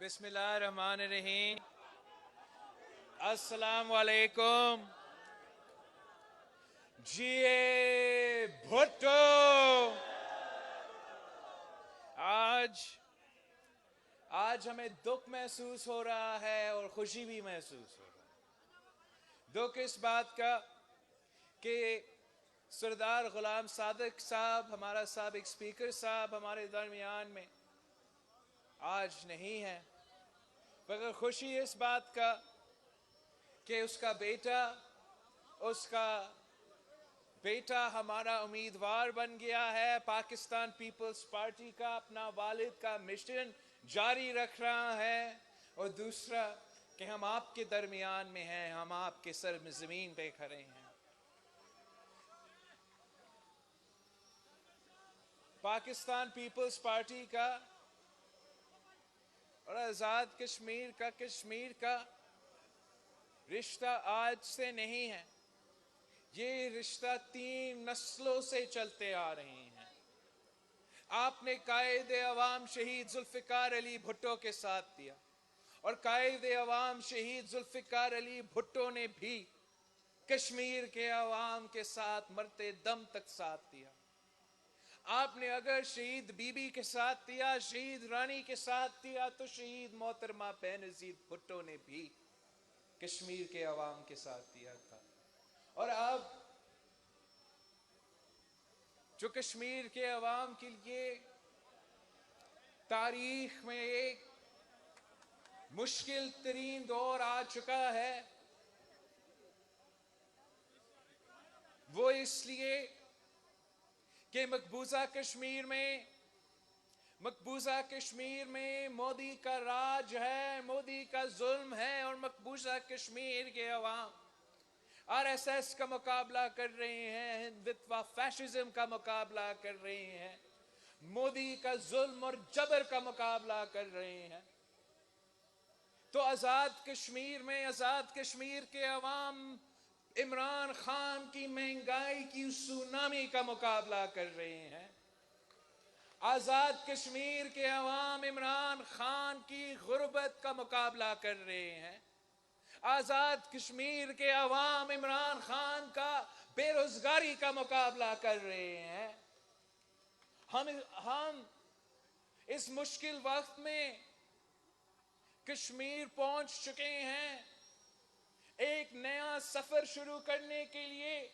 بسم اللہ الرحمن الرحیم. السلام علیکم. جی بھٹو آج ہمیں دکھ محسوس ہو رہا ہے اور خوشی بھی محسوس ہو رہا ہے. دکھ اس بات کا کہ سردار غلام صادق صاحب، ہمارا سابق اسپیکر صاحب ہمارے درمیان میں آج نہیں ہے، مگر خوشی اس بات کا کہ اس کا بیٹا ہمارا امیدوار بن گیا ہے. پاکستان پیپلز پارٹی کا اپنا والد کا مشن جاری رکھ رہا ہے. اور دوسرا کہ ہم آپ کے درمیان میں ہیں، ہم آپ کے سر میں زمین پہ کھڑے ہیں. پاکستان پیپلز پارٹی کا اور آزاد کشمیر کا رشتہ آج سے نہیں ہے. یہ رشتہ 3 نسلوں سے چلتے آ رہے ہیں. آپ نے قائد عوام شہید ذوالفقار علی بھٹو کے ساتھ دیا، اور قائد عوام شہید ذوالفقار علی بھٹو نے بھی کشمیر کے عوام کے ساتھ مرتے دم تک ساتھ دیا. آپ نے اگر شہید بی بی کے ساتھ دیا، شہید رانی کے ساتھ دیا، تو شہید محترمہ بینظیر بھٹو نے بھی کشمیر کے عوام کے ساتھ دیا تھا. اور اب جو کشمیر کے عوام کے لیے تاریخ میں ایک مشکل ترین دور آ چکا ہے، وہ اس لیے کہ مقبوضہ کشمیر میں مودی کا راج ہے، مودی کا ظلم ہے، اور مقبوضہ کشمیر کے عوام RSS کا مقابلہ کر رہے ہیں، ہندوتوا فیشزم کا مقابلہ کر رہے ہیں، مودی کا ظلم اور جبر کا مقابلہ کر رہے ہیں. تو آزاد کشمیر کے عوام عمران خان کی مہنگائی کی سونامی کا مقابلہ کر رہے ہیں. آزاد کشمیر کے عوام عمران خان کی غربت کا مقابلہ کر رہے ہیں. آزاد کشمیر کے عوام عمران خان کا بے روزگاری کا مقابلہ کر رہے ہیں. ہم اس مشکل وقت میں کشمیر پہنچ چکے ہیں ایک نیا سفر شروع کرنے کے لیے،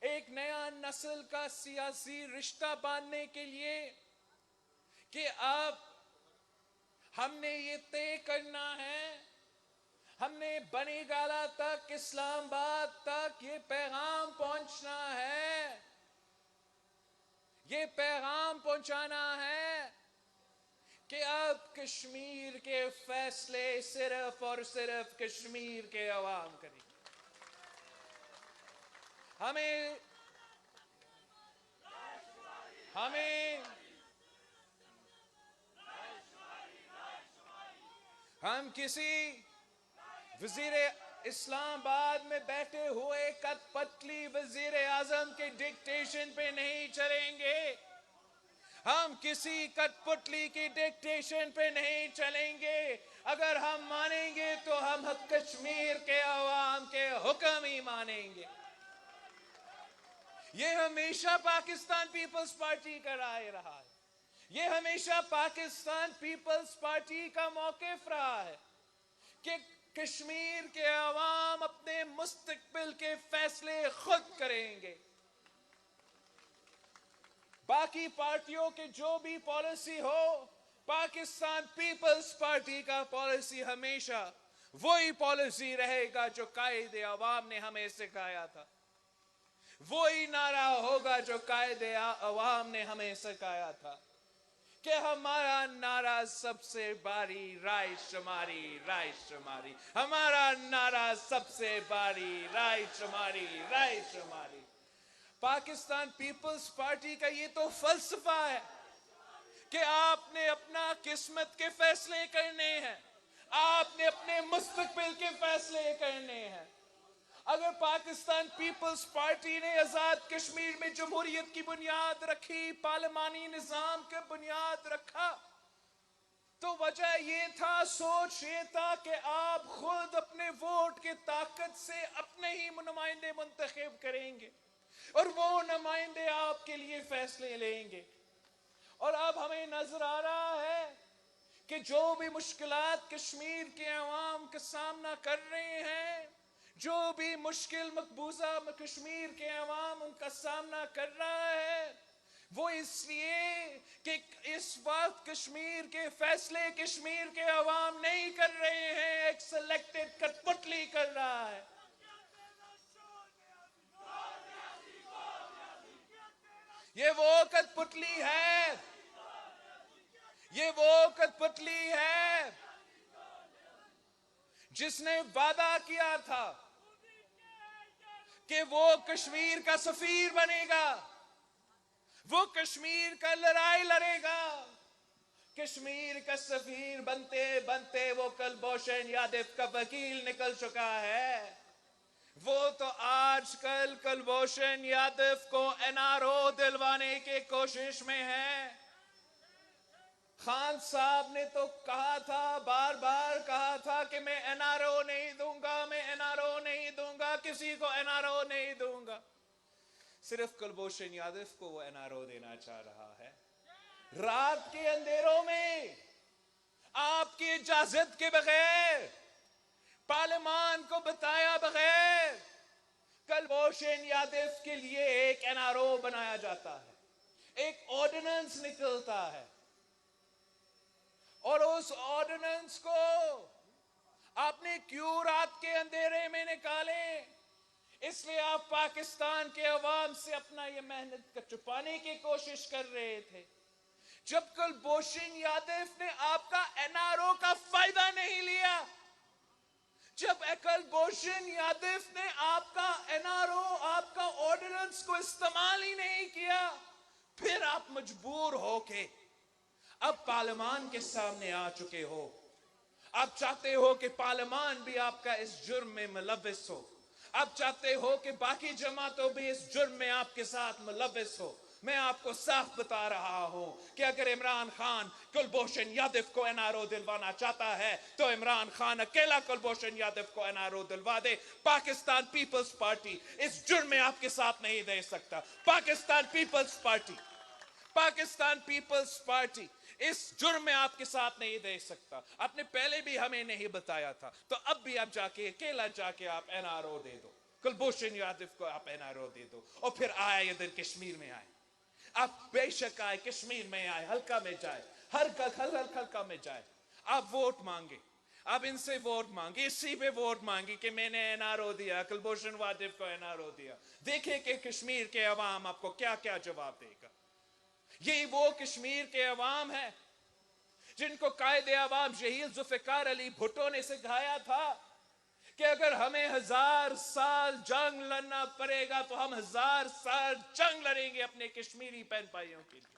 ایک نیا نسل کا سیاسی رشتہ باندھنے کے لیے، کہ اب ہم نے یہ طے کرنا ہے، ہم نے بنی گالہ تک، اسلام آباد تک یہ پیغام پہنچنا ہے، یہ پیغام پہنچانا ہے کہ اب کشمیر کے فیصلے صرف اور صرف کشمیر کے عوام کریں. ہم کسی وزیر اسلام آباد میں بیٹھے ہوئے کٹ پتلی وزیر اعظم کے ڈکٹیشن پہ نہیں چلیں گے. ہم کسی کٹ پتلی کی ڈکٹیشن پہ نہیں چلیں گے. اگر ہم مانیں گے تو ہم کشمیر کے عوام کے حکم ہی مانیں گے. یہ ہمیشہ پاکستان پیپلز پارٹی کا رائے رہا ہے، یہ ہمیشہ پاکستان پیپلز پارٹی کا موقف رہا ہے کہ کشمیر کے عوام اپنے مستقبل کے فیصلے خود کریں گے. باقی پارٹیوں کے جو بھی پالیسی ہو، پاکستان پیپلز پارٹی کا پالیسی ہمیشہ وہی پالیسی رہے گا جو قائد عوام نے ہمیں سکھایا تھا، وہی نعرہ ہوگا جو قائد عوام نے ہمیں سکھایا تھا، کہ ہمارا نعرہ سب سے باری رائے شماری، رائے شماری. ہمارا نعرہ سب سے باری رائے شماری، رائے شماری. پاکستان پیپلز پارٹی کا یہ تو فلسفہ ہے کہ آپ نے اپنا قسمت کے فیصلے کرنے ہیں، آپ نے اپنے مستقبل کے فیصلے کرنے ہیں. اگر پاکستان پیپلز پارٹی نے آزاد کشمیر میں جمہوریت کی بنیاد رکھی، پارلیمانی نظام کا بنیاد رکھا، تو وجہ یہ تھا، سوچ یہ تھا کہ آپ خود اپنے ووٹ کی طاقت سے اپنے ہی نمائندے منتخب کریں گے اور وہ نمائندے آپ کے لیے فیصلے لیں گے. اور اب ہمیں نظر آ رہا ہے کہ جو بھی مشکلات کشمیر کے عوام کا سامنا کر رہے ہیں، جو بھی مشکل مقبوضہ کشمیر کے عوام ان کا سامنا کر رہا ہے، وہ اس لیے کہ اس وقت کشمیر کے فیصلے کشمیر کے عوام نہیں کر رہے ہیں، ایک سلیکٹڈ کٹ پتلی کر رہا ہے. یہ وہ کٹ پتلی ہے، یہ وہ کٹ پتلی ہے جس نے وعدہ کیا تھا کہ وہ کشمیر کا سفیر بنے گا، وہ کشمیر کا لڑائی لڑے گا. کشمیر کا سفیر بنتے بنتے وہ کلبھوشن یادو کا وکیل نکل چکا ہے. وہ تو آج کل کلبھوشن یادو کو NRO دلوانے کی کوشش میں ہے. خان صاحب نے تو کہا تھا، بار بار کہا تھا کہ میں NRO نہیں دوں گا، میں NRO نہیں دوں گا، کسی کو NRO نہیں دوں گا. صرف کلبھوشن یادو کو وہ NRO دینا چاہ رہا ہے. رات کے اندھیروں میں آپ کی اجازت کے بغیر، پارلیمان کو بتایا بغیر کلبھوشن یادو کے لیے ایک NRO بنایا جاتا ہے، ایک آرڈیننس نکلتا ہے. اور اس آرڈیننس کو آپ نے کیوں رات کے اندھیرے میں نکالے؟ اس لیے آپ پاکستان کے عوام سے اپنا یہ محنت کا چھپانے کی کوشش کر رہے تھے. جب کلبھوشن یادو نے آپ کا NRO کا فائدہ نہیں لیا، جب کلبھوشن یادو نے آپ کا NRO، آپ کا آرڈیننس کو استعمال ہی نہیں کیا، پھر آپ مجبور ہو کے اب پارلیمان کے سامنے آ چکے ہو. آپ چاہتے ہو کہ پارلیمان بھی آپ کا اس جرم میں ملوث ہو، آپ چاہتے ہو کہ باقی جماعتوں بھی اس جرم میں آپ کے ساتھ ملوث ہو. میں آپ کو صاف بتا رہا ہوں کہ اگر عمران خان کلبھوشن یادو کو NRO دلوانا چاہتا ہے تو عمران خان اکیلا کلبھوشن یادو کو NRO دلوا دے. پاکستان پیپلز پارٹی اس جرم میں آپ کے ساتھ نہیں دے سکتا. پاکستان پیپلز پارٹی اس جرم میں آپ کے ساتھ نہیں دے سکتا. آپ نے پہلے بھی ہمیں نہیں بتایا تھا، تو اب بھی آپ اکیلا جا کے آپ NRO دے دو، کلبھوشن یادو کو آپ NRO دے دو، اور پھر آئے ادھر کشمیر میں آئے. آپ بے شک آئے، کشمیر میں آئے، حلقہ میں جائے، ہر حلقہ میں جائے، آپ ووٹ مانگے، آپ ان سے ووٹ مانگے، اسی پہ ووٹ مانگی کہ میں نے NRO دیا، کلبھوشن یادو کو NRO دیا. دیکھیں کہ کشمیر کے عوام آپ کو کیا کیا جواب دے گا. یہی وہ کشمیر کے عوام ہیں جن کو قائد عوام شہید ذوالفقار علی بھٹو نے سکھایا تھا کہ اگر ہمیں 1000 سال جنگ لڑنا پڑے گا تو ہم 1000 سال جنگ لڑیں گے اپنے کشمیری بہن بھائیوں کے لیے.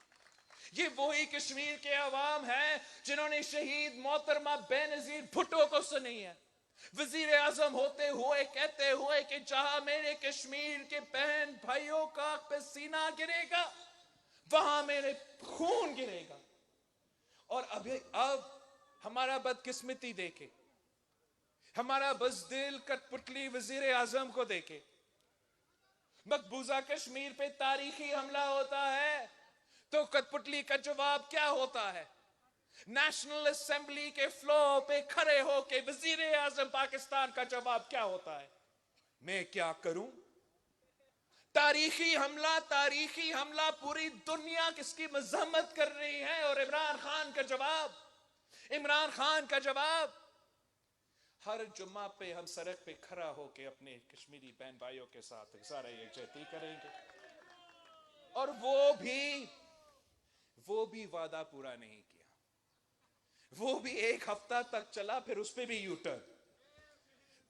یہ وہی کشمیر کے عوام ہیں جنہوں نے شہید محترمہ بے نظیر بھٹو کو سنی ہے، وزیر اعظم ہوتے ہوئے کہتے ہوئے کہ جہاں میرے کشمیر کے بہن بھائیوں کا پسینہ گرے گا وہاں میرے خون گرے گا. اور اب ہمارا بدقسمتی دیکھے، ہمارا بزدل کٹ پتلی وزیر اعظم کو دیکھے. مقبوضہ کشمیر پہ تاریخی حملہ ہوتا ہے تو کٹ پتلی کا جواب کیا ہوتا ہے؟ نیشنل اسمبلی کے فلور پہ کھڑے ہو کے وزیر اعظم پاکستان کا جواب کیا ہوتا ہے؟ میں کیا کروں؟ تاریخی حملہ پوری دنیا کس کی مذمت کر رہی ہے، اور عمران خان کا جواب ہر جمعہ پہ ہم سڑک پہ کھڑا ہو کے اپنے کشمیری بہن بھائیوں کے ساتھ اظہار یکجہتی کریں گے. اور وہ بھی وعدہ پورا نہیں کیا. وہ بھی ایک ہفتہ تک چلا، پھر اس پہ بھی یو ٹرن.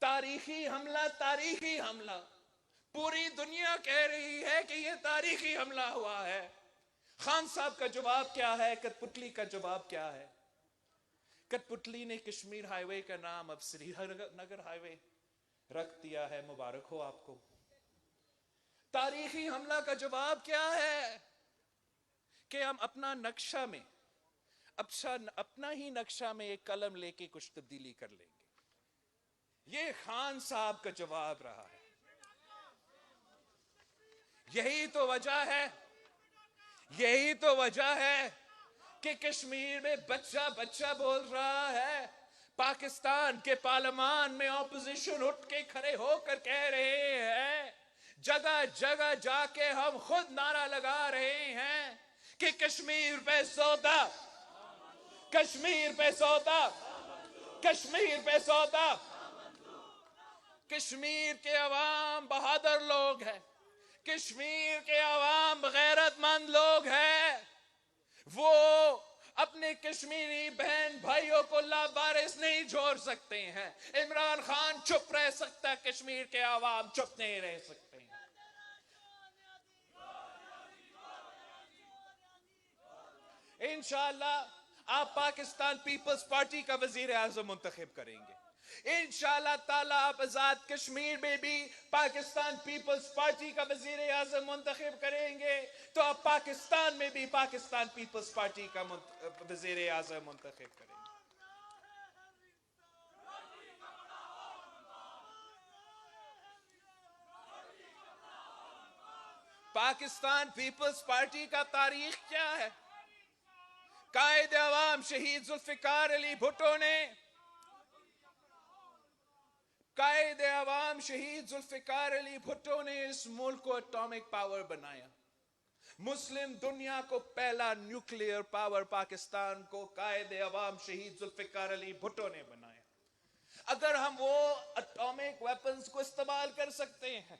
تاریخی حملہ پوری دنیا کہہ رہی ہے کہ یہ تاریخی حملہ ہوا ہے. خان صاحب کا جواب کیا ہے؟ کٹ پتلی کا جواب کیا ہے؟ کٹ پتلی نے کشمیر ہائی وے کا نام اب سری نگر ہائی وے رکھ دیا ہے. مبارک ہو آپ کو. تاریخی حملہ کا جواب کیا ہے؟ کہ ہم اپنا نقشہ میں اپنا ہی نقشہ میں ایک قلم لے کے کچھ تبدیلی کر لیں گے. یہ خان صاحب کا جواب رہا ہے. یہی تو وجہ ہے کہ کشمیر میں بچہ بول رہا ہے. پاکستان کے پارلیمان میں اپوزیشن اٹھ کے کھڑے ہو کر کہہ رہے ہیں, جگہ جگہ جا کے ہم خود نعرہ لگا رہے ہیں کہ کشمیر پہ سودا, کشمیر پہ سودا, کشمیر پہ سودا. کشمیر کے عوام بہادر لوگ ہیں, کشمیر کے عوام غیرت مند لوگ ہیں. وہ اپنے کشمیری بہن بھائیوں کو لاوارث نہیں چھوڑ سکتے ہیں. عمران خان چپ رہ سکتا, کشمیر کے عوام چپ نہیں رہ سکتے ہیں. انشاءاللہ آپ پاکستان پیپلز پارٹی کا وزیر اعظم منتخب کریں گے. انشاءاللہ تعالیٰ آپ آزاد کشمیر میں بھی پاکستان پیپلز پارٹی کا وزیر اعظم منتخب کریں گے تو آپ پاکستان میں بھی پاکستان پیپلز پارٹی کا وزیر اعظم منتخب کریں گے. پاکستان پیپلز پارٹی کا تاریخ کیا ہے؟ قائد عوام شہید ذوالفقار علی بھٹو نے قائد عوام شہید ذوالفقار علی بھٹو نے اس ملک کو اٹامک پاور بنایا. مسلم دنیا کو پہلا نیوکلیئر پاور پاکستان کو قائد عوام شہید ذوالفقار علی بھٹو نے بنایا. اگر ہم وہ اٹامک ویپنز کو استعمال کر سکتے ہیں,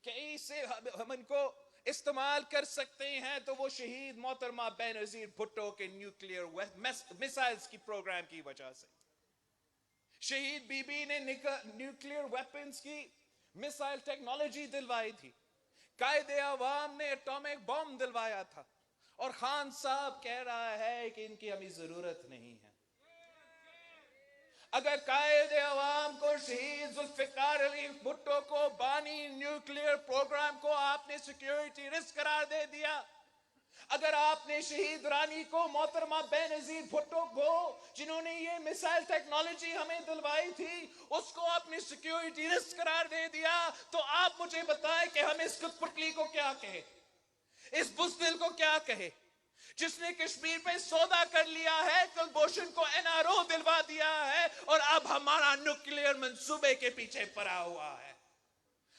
کیسے ہم ان کو استعمال کر سکتے ہیں, تو وہ شہید محترمہ بینظیر بھٹو کے نیوکلیئر میسائلز کی پروگرام کی وجہ سے. شہید بی بی نے نیوکلیئر ویپنز کی میسائل ٹیکنالوجی دلوائی تھی. قائد عوام نے اٹامک بم دلوایا تھا. اور خان صاحب کہہ رہا ہے کہ ان کی ہمیں ضرورت نہیں ہے. اگر قائد عوام کو شہید ذوالفقار علی بھٹو کو بانی نیوکلیئر پروگرام کو آپ نے سیکیورٹی رسک قرار دے دیا, اگر آپ نے شہید رانی کو محترمہ بینظیر بھٹو کو جنہوں نے یہ میسائل ٹیکنالوجی ہمیں دلوائی تھی اس کو آپ نے سیکیورٹی رسک قرار دے دیا, تو آپ مجھے بتائیں کہ ہم اس کت پتلی کو کیا کہے, اس بزدل کو کیا کہے جس نے کشمیر پہ سودا کر لیا ہے, کلبھوشن کو NRO دلوا دیا ہے اور اب ہمارا نیوکلیئر منصوبے کے پیچھے پڑا ہوا ہے.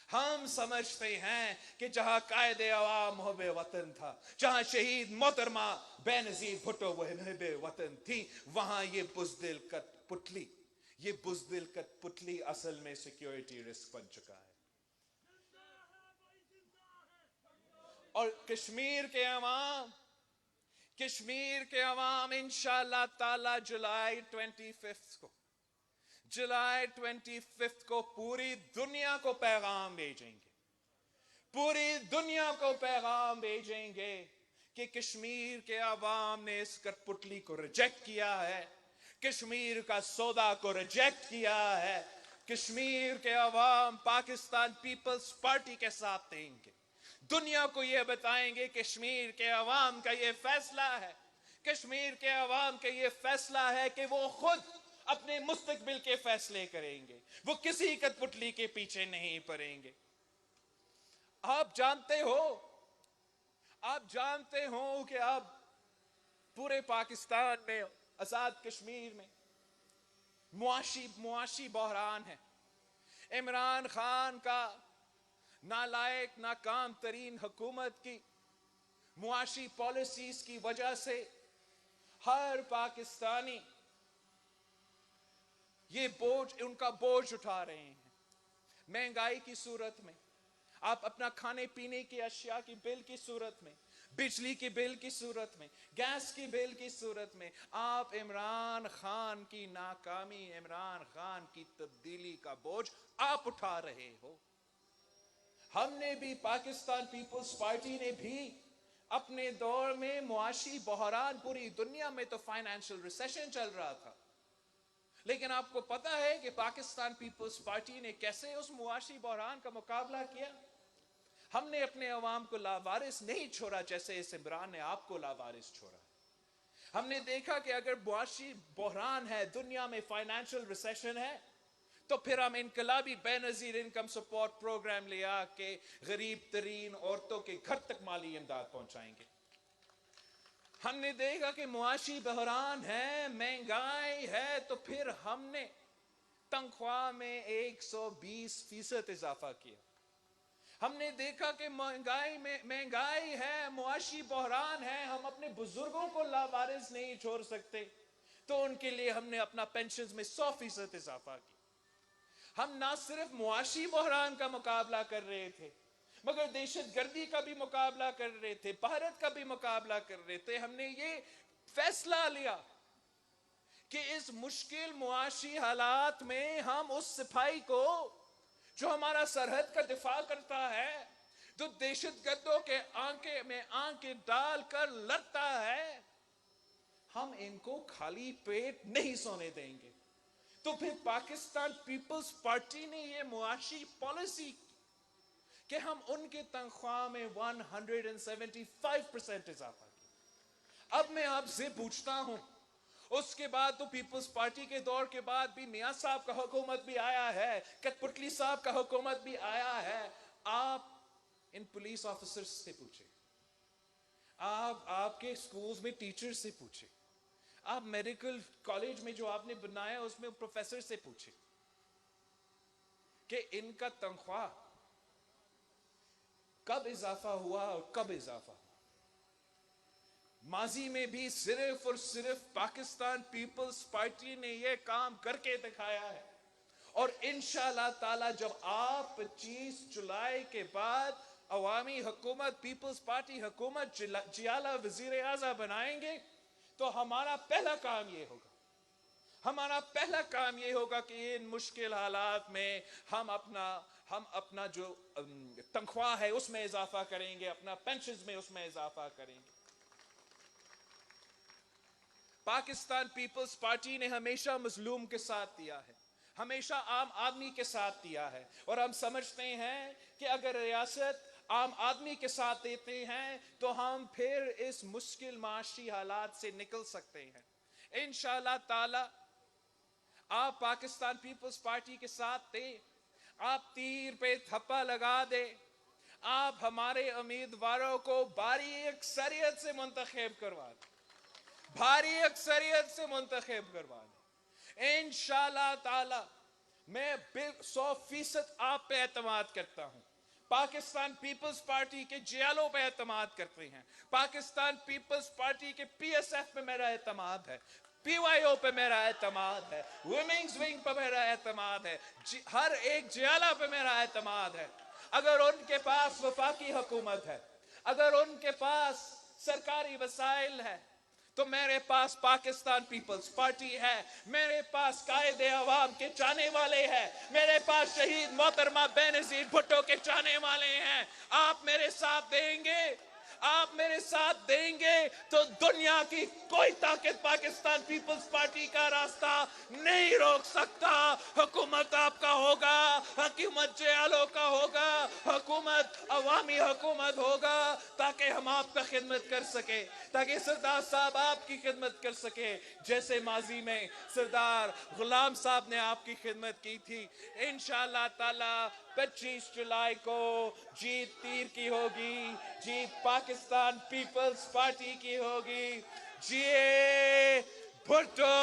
ہم سمجھتے ہیں کہ جہاں قائد عوام محب وطن تھا, جہاں شہید محترمہ بینظیر بھٹو محب وطن تھی, وہاں یہ بزدل کٹ پتلی اصل میں سیکیورٹی رسک بن چکا ہے. اور کشمیر کے عوام انشاءاللہ تعالی جولائی 25 کو پوری دنیا کو پیغام بھیجیں گے کہ کشمیر کے عوام نے اس کٹ پتلی کو ریجیکٹ کیا ہے, کشمیر کا سودا کو ریجیکٹ کیا ہے. کشمیر کے عوام پاکستان پیپلز پارٹی کے ساتھ دیں گے. دنیا کو یہ بتائیں گے کشمیر کے عوام کا یہ فیصلہ ہے, کشمیر کے عوام کا یہ فیصلہ ہے کہ وہ خود اپنے مستقبل کے فیصلے کریں گے, وہ کسی کٹ پتلی کے پیچھے نہیں پڑیں گے. آپ جانتے ہو کہ اب پورے پاکستان میں آزاد کشمیر میں معاشی بحران ہے. عمران خان کا نالائق ناکام ترین حکومت کی معاشی پالیسیز کی وجہ سے ہر پاکستانی ان کا بوجھ اٹھا رہے ہیں. مہنگائی کی صورت میں, آپ اپنا کھانے پینے کی اشیاء کی بل کی صورت میں, بجلی کی بل کی صورت میں, گیس کی بل کی صورت میں, آپ عمران خان کی ناکامی, عمران خان کی تبدیلی کا بوجھ آپ اٹھا رہے ہو. ہم نے بھی, پاکستان پیپلز پارٹی نے بھی اپنے دور میں معاشی بحران, پوری دنیا میں تو فائنینشل ریسیشن چل رہا تھا, لیکن آپ کو پتا ہے کہ پاکستان پیپلز پارٹی نے کیسے اس معاشی بحران کا مقابلہ کیا؟ ہم نے اپنے عوام کو لاوارث نہیں چھوڑا جیسے اس عمران نے آپ کو لاوارث چھوڑا. ہم نے دیکھا کہ اگر معاشی بحران ہے, دنیا میں فائنینشل ریسیشن ہے, تو پھر ہم انقلابی بے نظیر انکم سپورٹ پروگرام لے آ کے غریب ترین عورتوں کے گھر تک مالی امداد پہنچائیں گے. ہم نے دیکھا کہ معاشی بحران ہے, مہنگائی ہے, تو پھر ہم نے تنخواہ میں 120% اضافہ کیا. ہم نے دیکھا کہ مہنگائی ہے, معاشی بحران ہے, ہم اپنے بزرگوں کو لاوارث نہیں چھوڑ سکتے, تو ان کے لیے ہم نے اپنا پینشنز میں 100% اضافہ کیا. ہم نہ صرف معاشی بحران کا مقابلہ کر رہے تھے, مگر دہشت گردی کا بھی مقابلہ کر رہے تھے, بھارت کا بھی مقابلہ کر رہے تھے. ہم نے یہ فیصلہ لیا کہ اس مشکل معاشی حالات میں ہم اس سپاہی کو جو ہمارا سرحد کا دفاع کرتا ہے, جو دہشت گردوں کے آنکھیں میں آنکھیں ڈال کر لڑتا ہے, ہم ان کو خالی پیٹ نہیں سونے دیں گے. تو پھر پاکستان پیپلز پارٹی نے یہ معاشی پالیسی کہ ہم ان کے تنخواہ میں 175% اضافہ کیا. اب میں آپ سے پوچھتا ہوں, اس کے بعد تو پیپلز پارٹی کے دور کے بعد بھی میاں صاحب کا حکومت بھی آیا ہے, کٹپٹلی صاحب کا حکومت بھی آیا ہے. آپ ان پولیس آفیسر سے پوچھیں, آپ کے سکولز میں ٹیچر سے پوچھیں, آپ میڈیکل کالج میں جو آپ نے بنایا اس میں پروفیسر سے پوچھیں کہ ان کا تنخواہ کب اضافہ ہوا اور کب اضافہ ہوا. ماضی میں بھی صرف اور صرف پاکستان پیپلز پارٹی نے یہ کام کر کے دکھایا ہے, اور انشاءاللہ تعالی جب آپ 25 جولائی کے بعد عوامی حکومت, پیپلز پارٹی حکومت جیالہ وزیر اعظم بنائیں گے, تو ہمارا پہلا کام یہ ہوگا کہ ان مشکل حالات میں ہم اپنا جو تنخواہ ہے اس میں اضافہ کریں گے, اپنا پینشنز میں اس میں اضافہ کریں گے. پاکستان پیپلز پارٹی نے ہمیشہ مظلوم کے ساتھ دیا ہے, ہمیشہ عام آدمی کے ساتھ دیا ہے, اور ہم سمجھتے ہیں کہ اگر ریاست عام آدمی کے ساتھ دیتے ہیں تو ہم پھر اس مشکل معاشی حالات سے نکل سکتے ہیں. انشاءاللہ تعالی آپ پاکستان پیپلز پارٹی کے ساتھ دیں, آپ تیر پہ تھپا لگا دیں, آپ ہمارے امیدواروں کو بھاری اکثریت سے منتخب کروا دیں, بھاری اکثریت سے منتخب کروا دیں. انشاءاللہ تعالی میں 100% آپ پہ اعتماد کرتا ہوں. پاکستان پیپلز پارٹی کے جیالوں پہ اعتماد کرتے ہیں, پاکستان پیپلز پارٹی کے پی ایس ایف پہ میرا اعتماد ہے, پی وائی او پہ میرا اعتماد ہے, ویمنگز ونگ پہ میرا اعتماد ہے, ہر ایک جیالہ پہ میرا اعتماد ہے. اگر ان کے پاس وفاقی حکومت ہے, اگر ان کے پاس سرکاری وسائل ہے, تو میرے پاس پاکستان پیپلز پارٹی ہے, میرے پاس قائد عوام کے چاہنے والے ہیں, میرے پاس شہید محترمہ بے نظیر بھٹو کے چاہنے والے ہیں. آپ میرے ساتھ دیں گے, آپ میرے ساتھ دیں گے تو دنیا کی کوئی طاقت پاکستان پیپلز پارٹی کا راستہ نہیں روک سکتا. حکومت آپ کا ہوگا, حکومت جیالوں کا ہوگا, حکومت عوامی حکومت ہوگا, تاکہ ہم آپ کا خدمت کر سکیں, تاکہ سردار صاحب آپ کی خدمت کر سکے جیسے ماضی میں سردار غلام صاحب نے آپ کی خدمت کی تھی. انشاءاللہ تعالی 25 جولائی کو جیت تیر کی ہوگی, جیت پاکستان پیپلز پارٹی کی ہوگی. جیے بھٹو